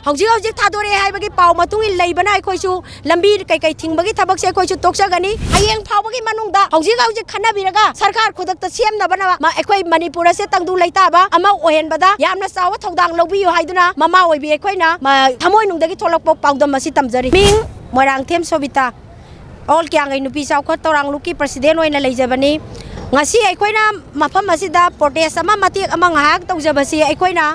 हौजिक हौजिक थादोरे हाइबगी पाव मतुंग लेबना अखोइसु लंबी कई थिंबगी थबक से अखोइसु तोक्सगनी हयेंग फावगी मनुंगदा हौजिक हौजिक खनाबिरगा सरकार खुदकता सेमनबना मा अखोइ मणिपुर से तंगदु लेताबा अमा ओहेनबदा यामना साव थौदांग लौबियो हाइदुना ममा ओइबी अखोइना थमोय नुंगदगी थोलकपो पावदम मसि तमजरी मिंग मोरांगथेम सोबिता ऑल क्यांगै नुपी सावख तौरांग लुकी प्रेसिडेंट ओइना लेजबनी ngasi aikoina mafam asida protest ama matik ama ngahak tawjabasi aikoina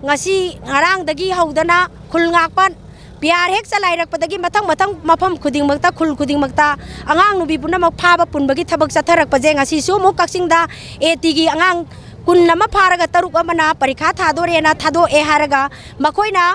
ngasi ngarang dagi haudana khul ngakpan piar hek salairakpadagi mathang mafam khudingmakta khul khudingmakta angang nubi punamak phaba punbagi thabak chatharakpaje ngasi su mu kaksingda eti gi angang kunlama pharaga taruk amana parikha thadorena thado e haraga makoina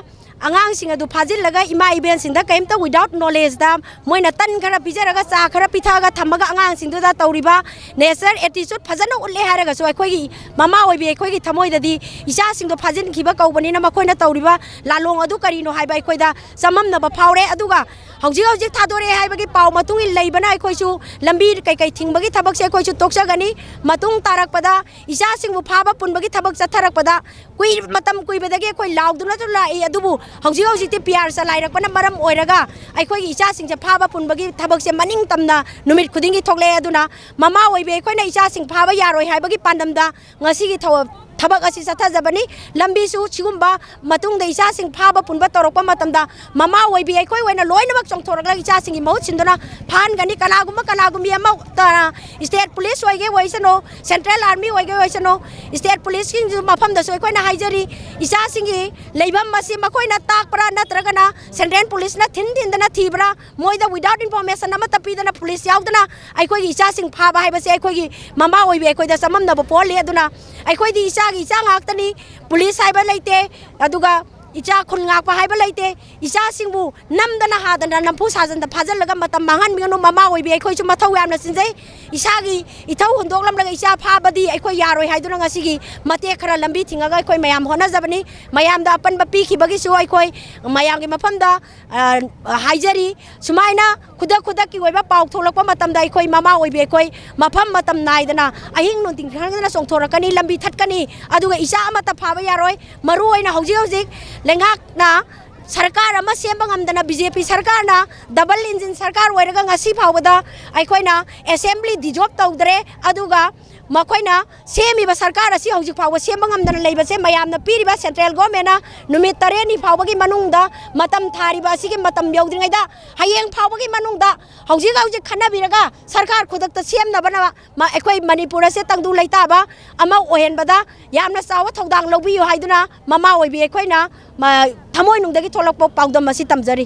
angang singa du phajil laga ima event singda kaimta without knowledge da moina tan khara pijaraga cha khara pithaga thamaga angang singdu da tawriba nature attitude phajana ulle haraga so akhoi gi mama oibi akhoi gi thamoi dadi isa singdo phajin khiba kaubani na makoina tawriba lalong adu karino haiba akhoi da samam na ba phawre aduga hauji hauji thadore haiba gi paw matung leibana akhoi su lambi kai thingbagi thabak se akhoi su toksagani matung tarak pada isa singbu phaba punbagi thabak chatharak pada kui matam kui bedagi akhoi lauduna tu la e adubu hauji hauji ti PR sa lairakpana maram oiraga akhoi gi isa singse phaba punbagi thabak se maning tamna numit khudingi thokle aduna mama oibe akhoi na isa sing phaba yaroi haibagi pandamda ngasi gi थबक असी सथाजबनी लंबी सु चिगुम्बा मतुंग दे इसा सिंग फाबा पुनबा तोरकपा मतमदा mama ओइबी अखोइ ओइना लोइनमक चोंथोरगला इसा सिंगी महुत सिंदना फान गनी कनागुमी अमा तारा स्टेट पुलिस ओइगे ओइसनो सेंट्रल आर्मी ओइगे ओइसनो स्टेट पुलिस किंग मफम दसो अखोइना हाइजरी इसा सिंगी लेबम मसी मखोइना ताकपरा नत्रगना सेंट्रल पुलिस ना थिनदना थीबरा मोइदा विदाउट इन्फॉर्मेशन अमा तपीदना पुलिस यावदना अखोइ इसा सिंग फाबा हाइबसे अखोइ ममा ओइबी अखोइदा सममना पोले अदुना अखोइ दी इसा इचा ngakhtani police haiba leite aduga icha khun ngakpa haiba leite icha singbu namdana hadana nampu sajanda phajalaga matam mangan mingno mama oibi akhoi chu mathau yamna sinjai isa gi ithau hundoklam laga isa phabadi akhoi yaroi haiduna ngasi gi mate khara lambi thingaga akhoi mayam hona jabani mayam da apan ba pikhi bagi su akhoi mayam gi mafam da haijari sumaina khuda ki oiba pauk tholakpa matam da akhoi mama oibi akhoi mafam matam naidana ahing non ting thangana songthorakani lambi thatkani aduga isa amata phaba yaroi maru oina hauji lengak na सरकार अमा same गमदना BJP सरकार ना double engine सरकार ओइरगा ngasi फावदा आइखोइना assembly डिजॉब तौदरे अदुगा मखोइना सेमिबा सरकार असि हौजिक फाव same गमदना लेबसे मयामना पीरिबा central government ना नुमित तरेनी फावगी मनुंगदा मतम थारिबा असिगे मतम यौद्रिङैदा हयेंग फावगी मनुंगदा हौजिक खनाबिरगा सरकार खुदकता सेमनबना मा अखोइ मणिपुर से तंगदु लेताबा अमा ओहेनबदा यामना साव थौदांग लौबियो हाइदुना ममा ओइबी अखोइना थमोय नुंगदगी थोलकपो पावदम मसि तमजरी।